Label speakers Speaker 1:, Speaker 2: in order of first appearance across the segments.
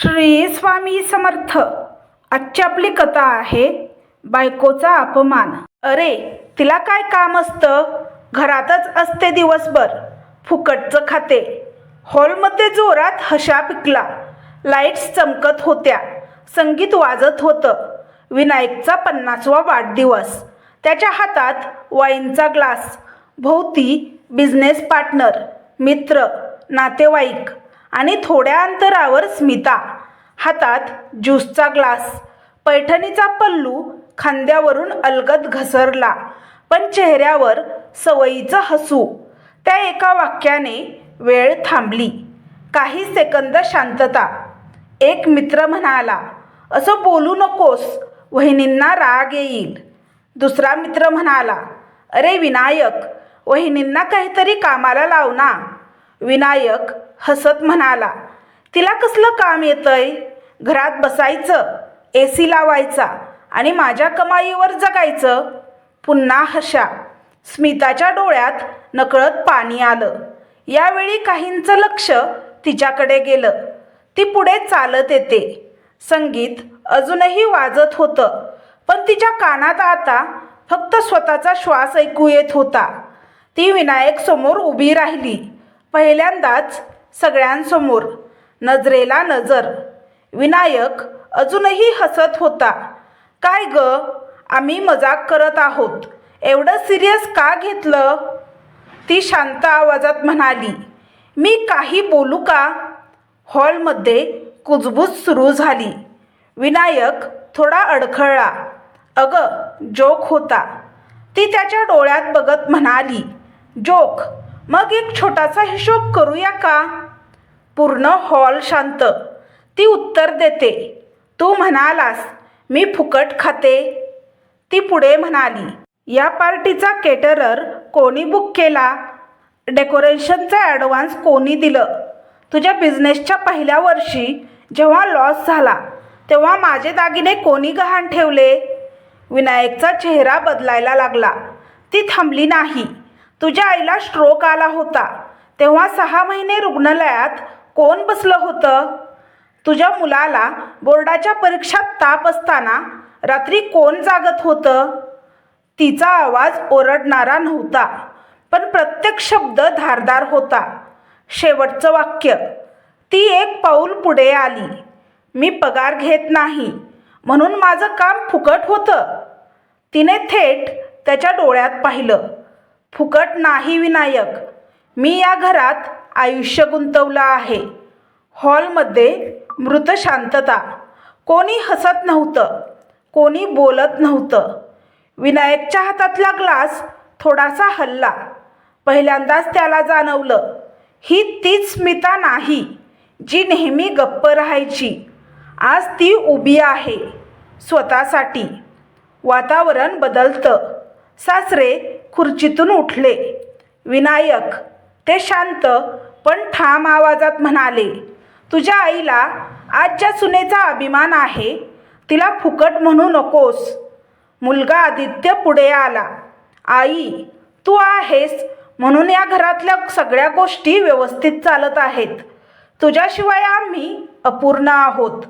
Speaker 1: श्री स्वामी समर्थ. आजची आपली कथा आहे बायकोचा अपमान. अरे तिला काय काम असतं, घरातच असते दिवसभर, फुकटचं खाते. हॉलमध्ये जोरात हशा पिकला. लाईट्स चमकत होत्या, संगीत वाजत होतं. विनायकचा 50वा वाढदिवस. त्याच्या हातात वाईनचा ग्लास, भोवती बिझनेस पार्टनर, मित्र, नातेवाईक आणि थोड्या अंतरावर स्मिता. हातात ज्यूसचा ग्लास, पैठणीचा पल्लू खांद्यावरून अलगद घसरला, पण चेहऱ्यावर सवयीचं हसू. त्या एका वाक्याने वेळ थांबली. काही सेकंद शांतता. एक मित्र म्हणाला, असं बोलू नकोस, वहिनींना राग येईल. दुसरा मित्र म्हणाला, अरे विनायक, वहिनींना काहीतरी कामाला लाव ना. विनायक हसत म्हणाला, तिला कसलं काम येतंय, घरात बसायचं, AC लावायचा आणि माझ्या कमाईवर जगायचं. पुन्हा हशा. स्मिताच्या डोळ्यात नकळत पाणी आलं. यावेळी काहींचं लक्ष तिच्याकडे गेलं. ती पुढे चालत येते. संगीत अजूनही वाजत होतं, पण तिच्या कानात आता फक्त स्वतःचा श्वास ऐकू येत होता. ती विनायक समोर उभी राहिली, पहिल्यांदाच सगळ्यांसमोर, नजरेला नजर. विनायक अजूनही हसत होता. काय ग, आम्ही मजाक करत आहोत, एवढं सिरियस का घेतलं? ती शांत आवाजात म्हणाली, मी काही बोलू का? हॉलमध्ये कुजबूज सुरू झाली. विनायक थोडा अडखळला. अगं, जोक होता. ती त्याच्या डोळ्यात बघत म्हणाली, जोक? मग एक छोटासा हिशोब करूया का? पूर्ण हॉल शांत. ती उत्तर देते, तू म्हणालास मी फुकट खाते. ती पुढे म्हणाली, या पार्टीचा केटरर कोणी बुक केला? डेकोरेशनचा ॲडव्हान्स कोणी दिलं? तुझ्या बिझनेसच्या पहिल्या वर्षी जेव्हा लॉस झाला तेव्हा माझे दागिने कोणी गहाण ठेवले? विनायकचा चेहरा बदलायला लागला. ती थांबली नाही. तुझ्या आईला स्ट्रोक आला होता तेव्हा 6 महिने रुग्णालयात कोण बसलं होतं? तुझ्या मुलाला बोर्डाच्या परीक्षात ताप असताना रात्री कोण जागत होतं? तिचा आवाज ओरडणारा नव्हता, पण प्रत्येक शब्द धारदार होता. शेवटचं वाक्य. ती एक पाऊल पुढे आली. मी पगार घेत नाही म्हणून माझं काम फुकट होतं? तिने थेट त्याच्या डोळ्यात पाहिलं. फुकट नाही विनायक, मी या घरात आयुष्य गुंतवलं आहे. हॉलमध्ये मृत शांतता. कोणी हसत नव्हतं, कोणी बोलत नव्हतं. विनायकच्या हातातला ग्लास थोडासा हलला. पहिल्यांदाच त्याला जाणवलं, ही तीच स्मिता नाही जी नेहमी गप्प राहायची. आज ती उभी आहे स्वतःसाठी. वातावरण बदलतं. सासरे खुर्चीतून उठले. विनायक, ते शांत पण ठाम आवाजात म्हणाले, तुझ्या आईला आज ज्या सुनेचा अभिमान आहे तिला फुकट म्हणू नकोस. मुलगा आदित्य पुढे आला. आई, तू आहेस म्हणून या घरातल्या सगळ्या गोष्टी व्यवस्थित चालत आहेत. तुझ्याशिवाय आम्ही अपूर्ण आहोत.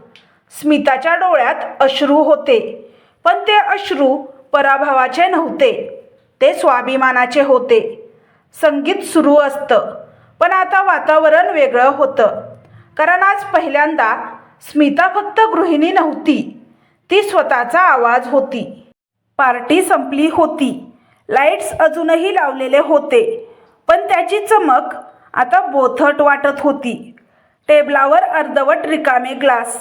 Speaker 1: स्मिताच्या डोळ्यात अश्रू होते, पण ते अश्रू पराभवाचे नव्हते, ते स्वाभिमानाचे होते. संगीत सुरू असतं, पण आता वातावरण वेगळं होतं. कारण आज पहिल्यांदा स्मिता फक्त गृहिणी नव्हती, ती स्वतःचा आवाज होती. पार्टी संपली होती. लाईट्स अजूनही लावलेले होते, पण त्याची चमक आता बोथट वाटत होती. टेबलावर अर्धवट रिकामे ग्लास,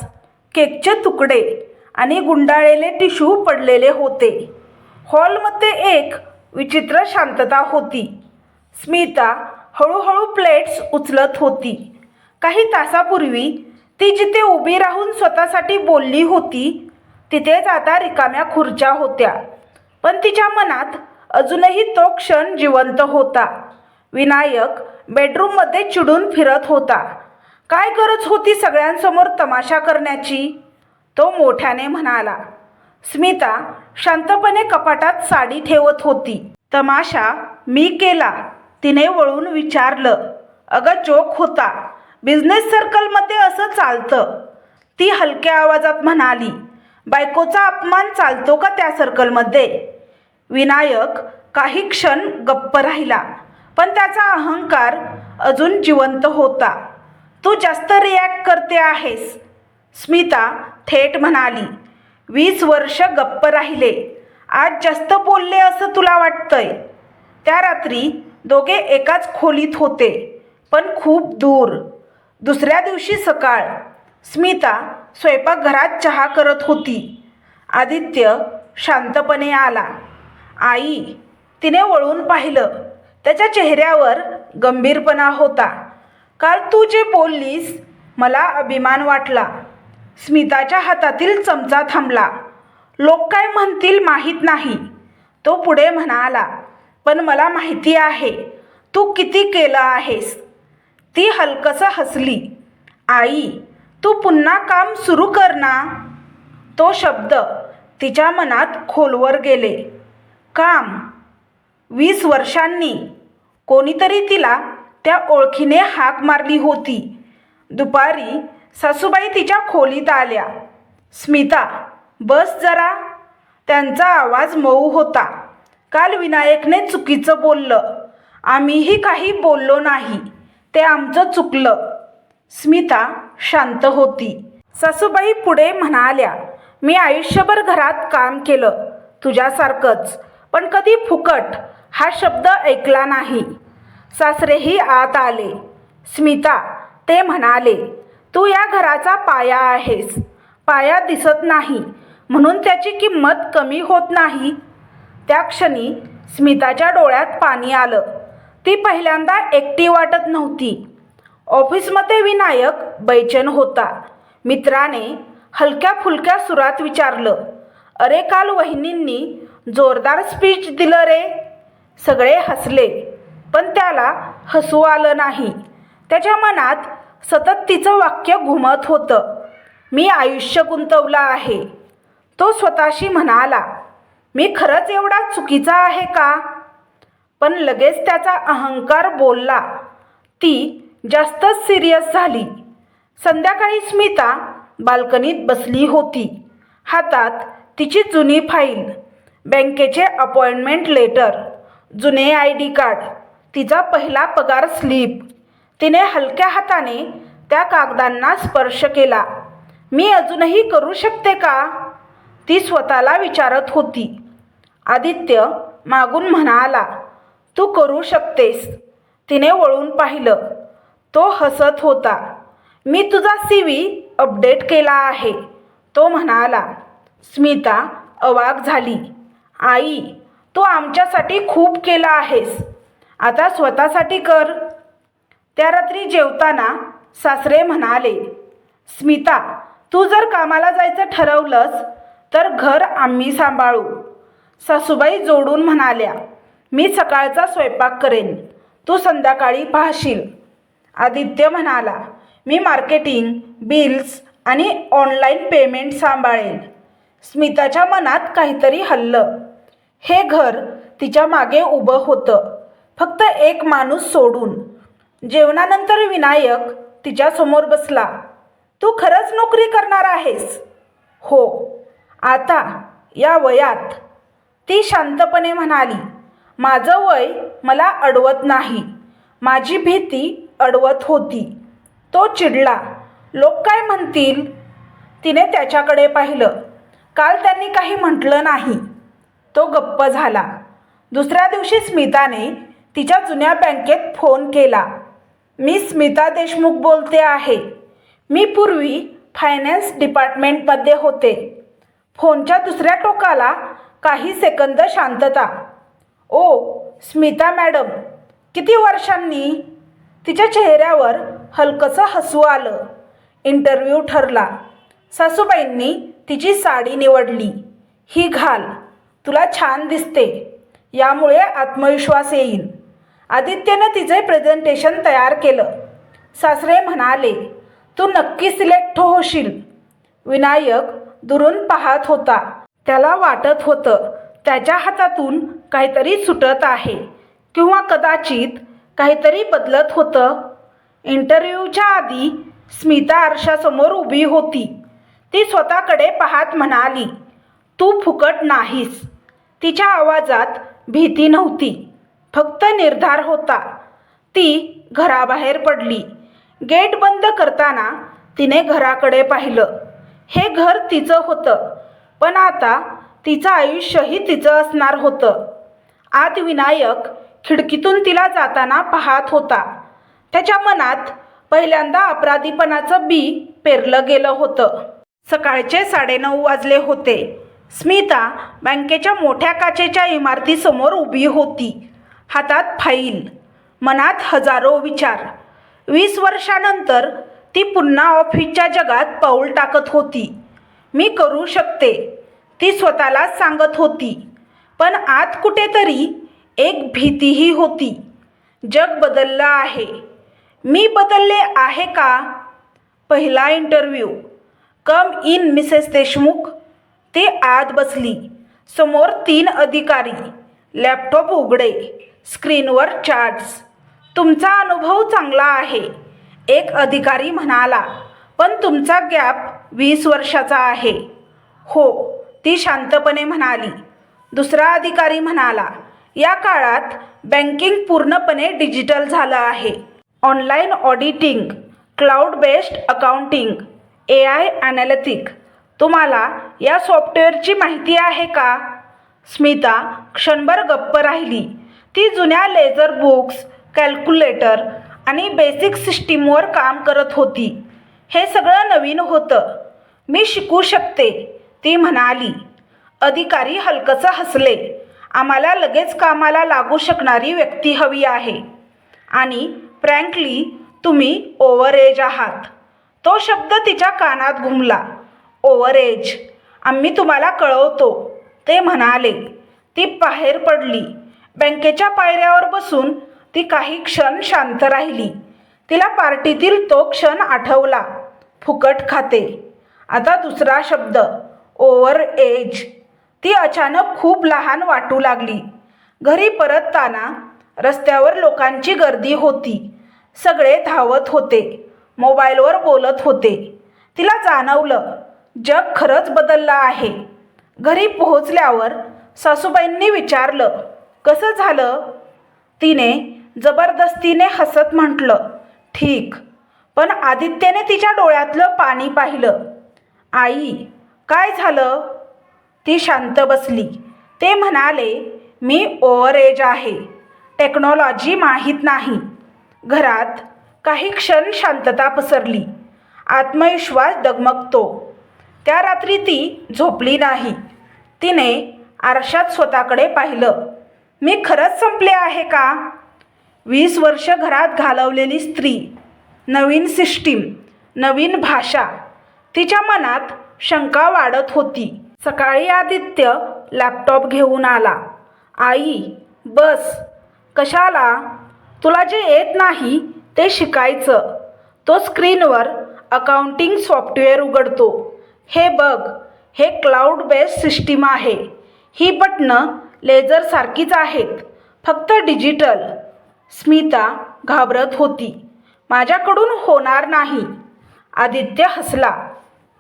Speaker 1: केकचे तुकडे आणि गुंडाळलेले टिश्यू पडलेले होते. हॉलमध्ये एक विचित्र शांतता होती. स्मिता हळूहळू प्लेट्स उचलत होती. काही तासापूर्वी ती जिथे उभी राहून स्वतःसाठी बोलली होती तिथेच आता रिकाम्या खुर्च्या होत्या, पण तिच्या मनात अजूनही तो क्षण जिवंत होता. विनायक बेडरूममध्ये चिडून फिरत होता. काय गरज होती सगळ्यांसमोर तमाशा करण्याची? तो मोठ्याने म्हणाला. स्मिता शांतपणे कपाटात साडी ठेवत होती. तमाशा मी केला? तिने वळून विचारलं. अगं, जोक होता. बिझनेस सर्कलमध्ये असं चालतं. ती हलक्या आवाजात म्हणाली. बायकोचा अपमान चालतो का त्या सर्कलमध्ये? विनायक काही क्षण गप्प राहिला, पण त्याचा अहंकार अजून जिवंत होता. तू जास्त रिॲक्ट करते आहेस, स्मिता थेट म्हणाली. 20 वर्ष गप्प राहिले, आज जास्त बोलले असं तुला वाटतंय? त्या रात्री दोघे एकाच खोलीत होते, पण खूप दूर. दुसऱ्या दिवशी सकाळ. स्मिता स्वयंपाकघरात चहा करत होती. आदित्य शांतपणे आला. आई, तिने वळून पाहिलं. त्याच्या चेहऱ्यावर गंभीरपणा होता. काल तू जे बोललीस, मला अभिमान वाटला. स्मिताच्या हातातील चमचा थांबला. लोक काय म्हणतील माहीत नाही, तो पुढे म्हणाला. पण मला माहिती आहे तू किती केलं आहेस. ती हलकसं हसली. आई, तू पुन्हा काम सुरू कर ना. तो शब्द तिच्या मनात खोलवर गेले. काम? 20 वर्षांनी कोणीतरी तिला त्या ओळखीने हाक मारली होती. दुपारी सासूबाई तिच्या खोलीत आल्या. स्मिता, बस जरा. त्यांचा आवाज मऊ होता. काल विनायकने चुकीचं बोललं. आम्हीही काही बोललो नाही, ते आमचं चुकलं. स्मिता शांत होती. सासूबाई पुढे म्हणाल्या. मी आयुष्यभर घरात काम केलं तुझ्यासारखंच, पण कधी फुकट हा शब्द ऐकला नाही. सासरेही आत आले. स्मिता, ते म्हणाले, तू या घराचा पाया आहेस. पाया दिसत नाही म्हणून त्याची किंमत कमी होत नाही. त्या क्षणी स्मिताच्या डोळ्यात पाणी आलं. ती पहिल्यांदा एकटी वाटत नव्हती. ऑफिसमध्ये विनायक बैचेन होता. मित्राने हलक्या फुलक्या सुरात विचारलं, अरे काल वहिनींनी जोरदार स्पीच दिलं रे. सगळे हसले, पण त्याला हसू आलं नाही. त्याच्या मनात सतत तिचं वाक्य घुमत होतं. मी आयुष्य गुंतवलं आहे. तो स्वतःशी म्हणाला. मी खरंच एवढा चुकीचा आहे का? पण लगेच त्याचा अहंकार बोलला. ती जास्तच सिरियस झाली. संध्याकाळी स्मिता बाल्कनीत बसली होती. हातात तिची जुनी फाईल, बँकेचे अपॉइंटमेंट लेटर, जुने ID कार्ड, तिचा पहिला पगार स्लिप. तिने हलक्या हाताने त्या कागदांना स्पर्श केला. मी अजूनही करू शकते का? ती स्वतःला विचारत होती. आदित्य मागून म्हणाला, तू करू शकतेस. तिने वळून पाहिलं. तो हसत होता. मी तुझा CV अपडेट केला आहे, तो म्हणाला. स्मिता अवाक झाली. आई, तू आमच्यासाठी खूप केलं आहेस, आता स्वतःसाठी कर. त्या रात्री जेवताना सासरे म्हणाले, स्मिता, तू जर कामाला जायचं ठरवलंस तर घर आम्ही सांभाळू. सासूबाई जोडून म्हणाल्या, मी सकाळचा स्वयंपाक करेन, तू संध्याकाळी पाहशील. आदित्य म्हणाला, मी मार्केटिंग, बिल्स आणि ऑनलाईन पेमेंट सांभाळेन. स्मिताच्या मनात काहीतरी हललं. हे घर तिच्या मागे उभं होतं, फक्त एक माणूस सोडून. जेवणानंतर विनायक तिच्यासमोर बसला. तू खरंच नोकरी करणार आहेस? हो, आता या वयात. ती शांतपणे म्हणाली. माझं वय मला अडवत नाही, माझी भीती अडवत होती. तो चिडला. लोक काय म्हणतील? तिने त्याच्याकडे पाहिलं. काल त्यांनी काही म्हटलं नाही. तो गप्प झाला. दुसऱ्या दिवशी स्मिताने तिच्या जुन्या बँकेत फोन केला. मी स्मिता देशमुख बोलते आहे. मी पूर्वी फायनान्स डिपार्टमेंटमध्ये होते. फोनच्या दुसऱ्या टोकाला काही सेकंद शांतता. ओ स्मिता मॅडम, किती वर्षांनी? तिच्या चेहऱ्यावर हलकंसं हसू आलं. इंटरव्ह्यू ठरला. सासूबाईंनी तिची साडी निवडली. ही घाल, तुला छान दिसते, यामुळे आत्मविश्वास येईल. आदित्यने तिचे प्रेझेंटेशन तयार केलं. सासरे म्हणाले, तू नक्की सिलेक्ट होशील. विनायक दुरून पाहत होता. त्याला वाटत होतं त्याच्या हातातून काहीतरी सुटत आहे, किंवा कदाचित काहीतरी बदलत होतं. इंटरव्ह्यूच्या आधी स्मिता आरशासमोर उभी होती. ती स्वतःकडे पाहत म्हणाली, तू फुकट नाहीस. तिच्या आवाजात भीती नव्हती, फक्त निर्धार होता. ती घराबाहेर पडली. गेट बंद करताना तिने घराकडे पाहिलं. हे घर तिचं होतं, पण आता तिचं आयुष्यही तिचं असणार होतं. आत विनायक खिडकीतून तिला जाताना पाहत होता. त्याच्या मनात पहिल्यांदा अपराधीपणाचं बी पेरलं गेलं होतं. सकाळचे 9:30 वाजले होते. स्मिता बँकेच्या मोठ्या काचेच्या इमारतीसमोर उभी होती. हातात फाईल, मनात हजारो विचार. 20 वर्षानंतर ती पुन्हा ऑफिसच्या जगात पाऊल टाकत होती. मी करू शकते, ती स्वतःलाच सांगत होती. पण आत कुठेतरी एक भीतीही होती. जग बदललं आहे. मी बदलले आहे का? पहिला interview. Come in Mrs Deshmukh. ती आत बसली. समोर 3 अधिकारी. लॅपटॉप उघडे. स्क्रीनवर चार्ट्स. तुमचा अनुभव चांगला आहे, एक अधिकारी म्हणाला, पण तुमचा गॅप 20 वर्षाचा आहे. हो, ती शांतपणे म्हणाली. दुसरा अधिकारी म्हणाला, या काळात बँकिंग पूर्णपणे डिजिटल झालं आहे. Online auditing, cloud based accounting, AI analytic. तुम्हाला या सॉफ्टवेअरची माहिती आहे का? स्मिता क्षणभर गप्प राहिली. ती जुन्या लेजर बुक्स, कॅल्क्युलेटर आणि बेसिक सिस्टीमवर काम करत होती. हे सगळं नवीन होतं. मी शिकू शकते, ती म्हणाली. अधिकारी हलकसं हसले. आम्हाला लगेच कामाला लागू शकणारी व्यक्ती हवी आहे. आणि फ्रँकली, तुम्ही ओव्हर एज आहात. तो शब्द तिच्या कानात घुमला. Over age. आम्ही तुम्हाला कळवतो, ते म्हणाले. ती बाहेर पडली. बँकेच्या पायऱ्यावर बसून ती काही क्षण शांत राहिली. तिला पार्टीतील तो क्षण आठवला. फुकट खाते. आता दुसरा शब्द, ओव्हर एज. ती अचानक खूप लहान वाटू लागली. घरी परतताना रस्त्यावर लोकांची गर्दी होती. सगळे धावत होते, मोबाईलवर बोलत होते. तिला जाणवलं, जग खरंच बदललं आहे. घरी पोहोचल्यावर सासूबाईंनी विचारलं, कसं झालं? तिने जबरदस्तीने हसत म्हटलं, ठीक. पण आदित्यने तिच्या डोळ्यातलं पाणी पाहिलं. आई, काय झालं? ती शांत बसली. ते म्हणाले, मी ओव्हर एज आहे. टेक्नॉलॉजी माहीत नाही. घरात काही क्षण शांतता पसरली. आत्मविश्वास डगमगतो. त्या रात्री ती झोपली नाही. तिने आरशात स्वतःकडे पाहिलं. मी खरंच संपले आहे का? 20 वर्ष घरात घालवलेली स्त्री, नवीन सिस्टीम, नवीन भाषा. तिच्या मनात शंका वाढत होती. सकाळी आदित्य लॅपटॉप घेऊन आला. आई, बस. कशाला? तुला जे येत नाही ते शिकायचं. तो स्क्रीनवर अकाउंटिंग सॉफ्टवेअर उघडतो. हे बघ, हे क्लाउड बेस्ड सिस्टीम आहे. ही बटणं लेझरसारखीच आहेत, फक्त डिजिटल. स्मिता घाबरत होती. माझ्याकडून होणार नाही. आदित्य हसला.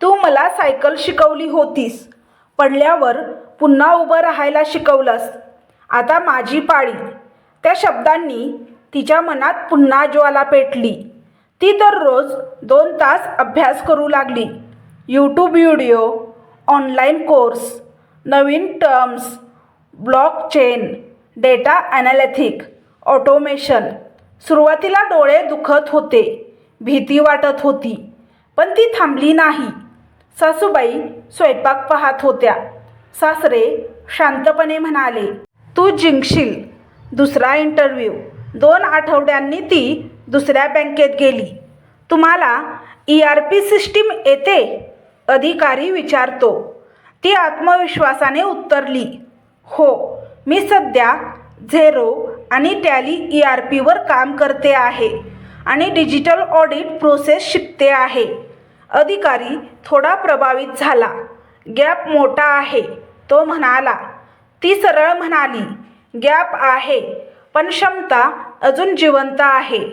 Speaker 1: तू मला सायकल शिकवली होतीस. पडल्यावर पुन्हा उभं राहायला शिकवलंस. आता माझी पाळी. त्या शब्दांनी तिच्या मनात पुन्हा ज्वाला पेटली. ती दररोज 2 तास अभ्यास करू लागली. यूट्यूब व्हिडिओ, ऑनलाईन कोर्स, नवीन terms, blockchain, data analytic, automation. सुरुवातीला डोळे दुखत होते, भीती वाटत होती, पण ती थांबली नाही. सासूबाई स्वयंपाक पाहत होत्या. सासरे शांतपणे म्हणाले, तू जिंकशील. दुसरा इंटरव्ह्यू. 2 आठवड्यांनी ती दुसऱ्या बँकेत गेली. तुम्हाला ERP सिस्टीम येते? अधिकारी विचारतो. ती आत्मविश्वासाने उत्तरली, हो. मी सध्या झेरो आणि टॅली ERPवर काम करते आहे आणि डिजिटल ऑडिट प्रोसेस शिकते आहे. अधिकारी थोडा प्रभावित झाला. गॅप मोठा आहे, तो म्हणाला. ती सरळ म्हणाली, गॅप आहे, पण क्षमता अजून जिवंत आहे.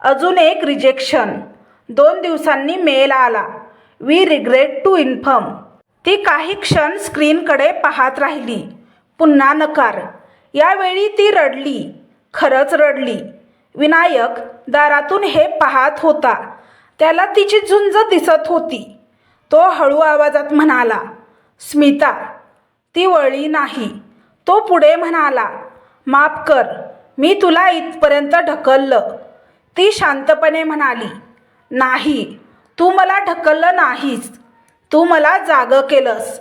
Speaker 1: अजून एक रिजेक्शन. 2 दिवसांनी मेल आला. We regret to inform. ती काही क्षण स्क्रीनकडे पाहत राहिली. पुन्हा नकार. यावेळी ती रडली. खरंच रडली. विनायक दारातून हे पाहत होता. त्याला तिची झुंज दिसत होती. तो हळू आवाजात म्हणाला, स्मिता. ती वळली नाही. तो पुढे म्हणाला, माफ कर, मी तुला इथपर्यंत ढकललं. ती शांतपणे म्हणाली, नाही, तू मला ढकललं नाहीस, तू मला जागं केलंस.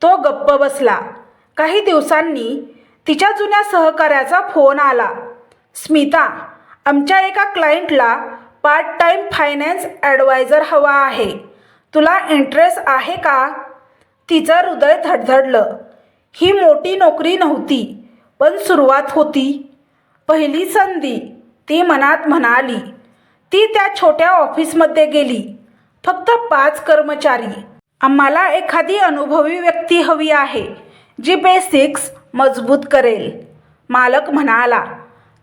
Speaker 1: तो गप्प बसला. काही दिवसांनी तिच्या जुन्या सहकार्याचा फोन आला. स्मिता, आमच्या एका क्लायंटला पार्ट टाईम फायनान्स ॲडवायझर हवा आहे. तुला इंटरेस्ट आहे का? तिचं हृदय धडधडलं. ही मोठी नोकरी नव्हती, पण सुरुवात होती. पहिली संधी, ती मनात म्हणाली. ती त्या छोट्या ऑफिसमध्ये गेली. फक्त 5 कर्मचारी. आम्हाला एखादी अनुभवी व्यक्ती हवी आहे, जी बेसिक्स मजबूत करेल, मालक म्हणाला.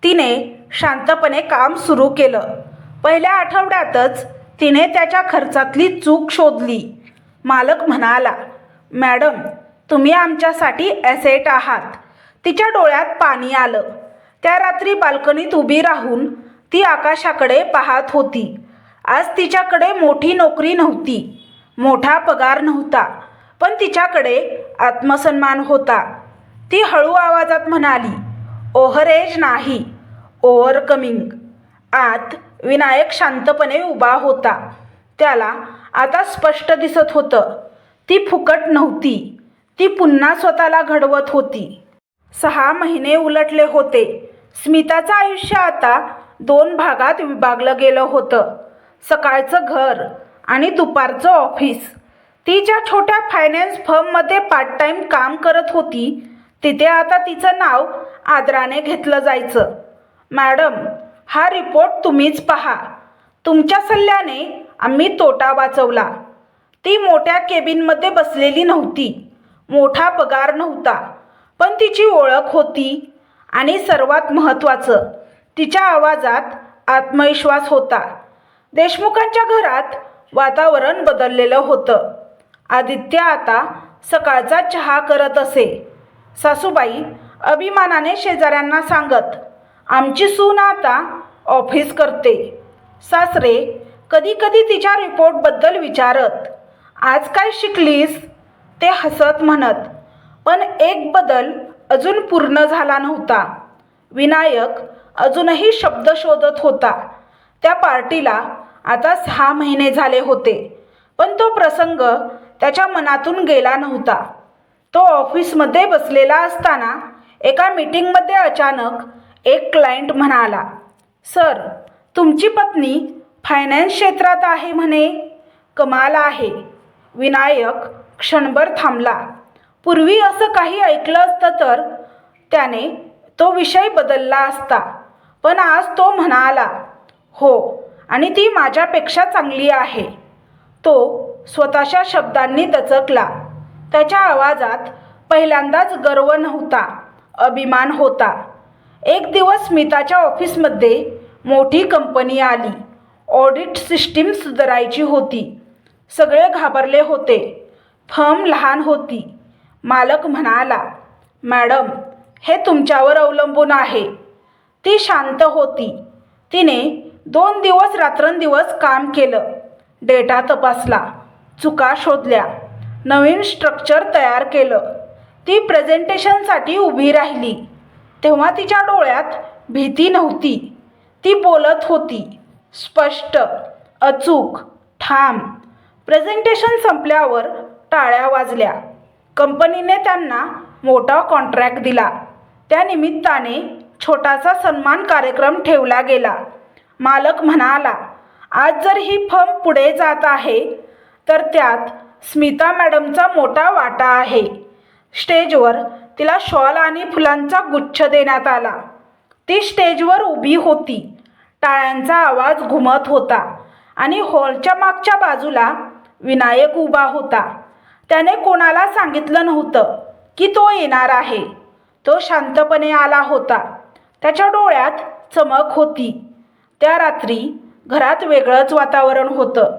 Speaker 1: तिने शांतपणे काम सुरू केलं. पहिल्या आठवड्यातच तिने त्याच्या खर्चातली चूक शोधली. मालक म्हणाला, मॅडम, तुम्ही आमच्यासाठी ॲसेट आहात. तिच्या डोळ्यात पाणी आलं. त्या रात्री बाल्कनीत उभी राहून ती आकाशाकडे पाहत होती. आज तिच्याकडे मोठी नोकरी नव्हती, मोठा पगार नव्हता, पण तिच्याकडे आत्मसन्मान होता. ती हळू आवाजात म्हणाली, ओव्हरेज नाही, ओव्हरकमिंग. आत विनायक शांतपणे उभा होता. त्याला आता स्पष्ट दिसत होतं. ती फुकट नव्हती. ती पुन्हा स्वतःला घडवत होती. 6 महिने उलटले होते. स्मिताचं आयुष्य आता 2 भागात विभागलं गेलं होतं. सकाळचं घर आणि दुपारचं ऑफिस. ती ज्या छोट्या फायनान्स फर्ममध्ये पार्ट टाईम काम करत होती, तिथे आता तिचं नाव आदराने घेतलं जायचं. मॅडम, हा रिपोर्ट तुम्हीच पहा. तुमच्या सल्ल्याने आम्ही तोटा वाचवला. ती मोठ्या केबिनमध्ये बसलेली नव्हती. मोठा पगार नव्हता, पण तिची ओळख होती. आणि सर्वात महत्त्वाचं, तिच्या आवाजात आत्मविश्वास होता. देशमुखांच्या घरात वातावरण बदललेलं होतं. आदित्य आता सकाळचा चहा करत असे. सासूबाई अभिमानाने शेजाऱ्यांना सांगत, आमची सून आता ऑफिस करते. सासरे कधी कधी तिच्या रिपोर्टबद्दल विचारत, आज काय शिकलीस? ते हसत म्हणत. पण एक बदल अजून पूर्ण झाला नव्हता. विनायक अजूनही शब्द शोधत होता. त्या पार्टीला आता 6 महिने झाले होते, पण तो प्रसंग त्याच्या मनातून गेला नव्हता. तो ऑफिसमध्ये बसलेला असताना एका मीटिंगमध्ये अचानक एक क्लायंट म्हणाला, सर, तुमची पत्नी फायनान्स क्षेत्रात आहे म्हणे. कमाल आहे. विनायक क्षणभर थांबला. पूर्वी असं काही ऐकलं असतं तर त्याने तो विषय बदलला असता, पण आज तो म्हणाला, हो, आणि ती माझ्यापेक्षा चांगली आहे. तो स्वतःच्या शब्दांनी दचकला. त्याच्या आवाजात पहिल्यांदाच गर्व नव्हता, अभिमान होता. एक दिवस स्मिताच्या ऑफिसमध्ये मोठी कंपनी आली. ऑडिट सिस्टीम सुधारायची होती. सगळे घाबरले होते. फर्म लहान होती. मालक म्हणाला, मॅडम, हे तुमच्यावर अवलंबून आहे. ती शांत होती. तिने 2 दिवस रात्रंदिवस काम केलं. डेटा तपासला, चुका शोधल्या, नवीन स्ट्रक्चर तयार केलं. ती प्रेझेंटेशनसाठी उभी राहिली. तेव्हा तिच्या डोळ्यात भीती नव्हती. ती बोलत होती, स्पष्ट, अचूक, ठाम. प्रेझेंटेशन संपल्यावर टाळ्या वाजल्या. कंपनीने त्यांना मोठा कॉन्ट्रॅक्ट दिला. त्या निमित्ताने छोटासा सन्मान कार्यक्रम ठेवला गेला. मालक म्हणाला, आज जर ही फर्म पुढे जात आहे तर त्यात स्मिता मॅडमचा मोठा वाटा आहे. स्टेजवर तिला शॉल आणि फुलांचा गुच्छ देण्यात आला. ती स्टेजवर उभी होती. टाळ्यांचा आवाज घुमत होता आणि हॉलच्या मागच्या बाजूला विनायक उभा होता. त्याने कोणाला सांगितलं नव्हतं की तो येणार आहे. तो शांतपणे आला होता. त्याच्या डोळ्यात चमक होती. त्या रात्री घरात वेगळंच वातावरण होतं.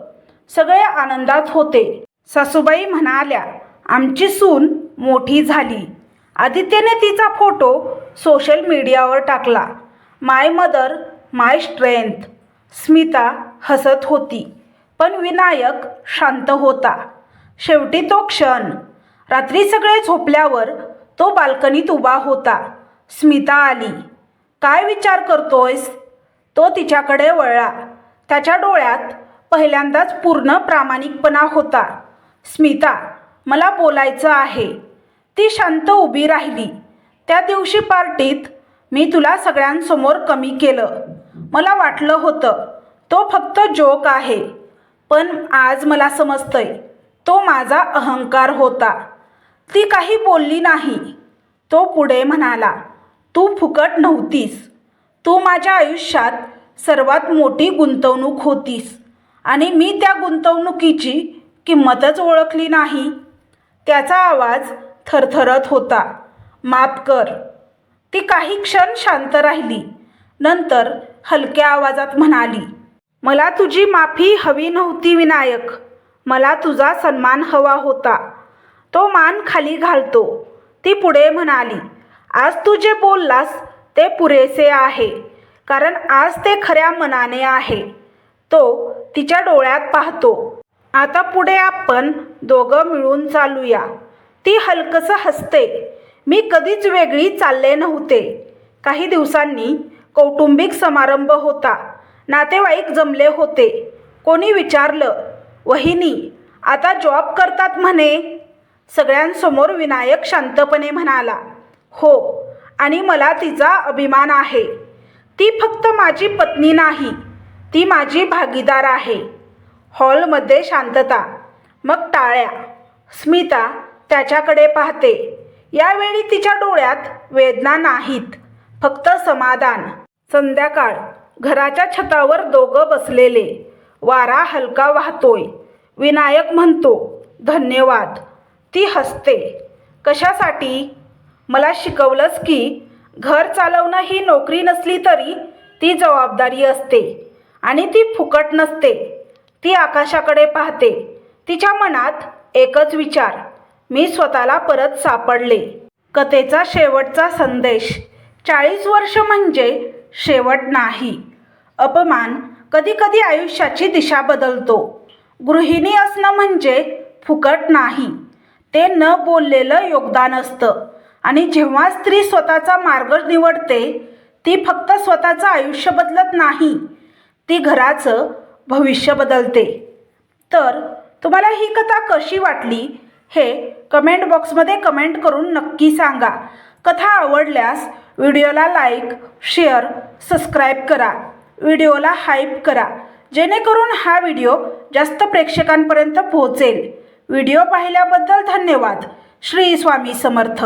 Speaker 1: सगळे आनंदात होते. सासूबाई म्हणाल्या, आमची सून मोठी झाली. आदित्यने तिचा फोटो सोशल मीडियावर टाकला. माय मदर, माय स्ट्रेंथ. स्मिता हसत होती, पण विनायक शांत होता. शेवटी तो क्षण. रात्री सगळे झोपल्यावर तो बाल्कनीत उभा होता. स्मिता आली. काय विचार करतोयस? तो तिच्याकडे वळला. त्याच्या डोळ्यात पहिल्यांदाच पूर्ण प्रामाणिकपणा होता. स्मिता, मला बोलायचं आहे. ती शांत उभी राहिली. त्या दिवशी पार्टीत मी तुला सगळ्यांसमोर कमी केलं. मला वाटलं होतं तो फक्त जोक आहे, पण आज मला समजतंय तो माझा अहंकार होता. ती काही बोलली नाही. तो पुढे म्हणाला, तू फुकट नव्हतीस. तू माझ्या आयुष्यात सर्वात मोठी गुंतवणूक होतीस आणि मी त्या गुंतवणुकीची किंमतच ओळखली नाही. त्याचा आवाज थरथरत होता. माफ कर. ती काही क्षण शांत राहिली. नंतर हलक्या आवाजात म्हणाली, मला तुझी माफी हवी नव्हती विनायक. मला तुझा सन्मान हवा होता. तो मान खाली घालतो. ती पुढे म्हणाली, आज तू जे बोललास ते पुरेसे आहे, कारण आज ते खऱ्या मनाने आहे. तो तिच्या डोळ्यात पाहतो. आता पुढे आपण दोघं मिळून चालूया. ती हलकसं हसते. मी कधीच वेगळी चालले नव्हते. काही दिवसांनी कौटुंबिक समारंभ होता. नातेवाईक जमले होते. कोणी विचारलं, वहिनी आता जॉब करतात म्हणे? सगळ्यांसमोर विनायक शांतपणे म्हणाला, हो, आणि मला तिचा अभिमान आहे. ती फक्त माझी पत्नी नाही, ती माझी भागीदार आहे. हॉलमध्ये शांतता, मग टाळ्या. स्मिता त्याच्याकडे पाहते. यावेळी तिच्या डोळ्यात वेदना नाहीत, फक्त समाधान. संध्याकाळ. घराच्या छतावर दोघं बसलेले. वारा हलका वाहतोय. विनायक म्हणतो, धन्यवाद. ती हसते. कशासाठी? मला शिकवलंस की घर चालवणं ही नोकरी नसली तरी ती जबाबदारी असते आणि ती फुकट नसते. ती आकाशाकडे पाहते. तिच्या मनात एकच विचार, मी स्वतःला परत सापडले. कथेचा शेवटचा संदेश. 40 वर्ष म्हणजे शेवट नाही. अपमान कधीकधी आयुष्याची दिशा बदलतो. गृहिणी असणं म्हणजे फुकट नाही, ते न बोललेलं योगदान असतं. आणि जेव्हा स्त्री स्वतःचा मार्ग निवडते, ती फक्त स्वतःचं आयुष्य बदलत नाही, ती घराचं भविष्य बदलते. तर तुम्हाला ही कथा कशी वाटली हे कमेंट बॉक्समध्ये कमेंट करून नक्की सांगा. कथा आवडल्यास व्हिडिओला लाईक, शेअर, सबस्क्राईब करा. व्हिडिओला हाईप करा, जेणेकरून हा व्हिडिओ जास्त प्रेक्षकांपर्यंत पोहोचेल. व्हिडिओ पाहिल्याबद्दल धन्यवाद. श्री स्वामी समर्थ.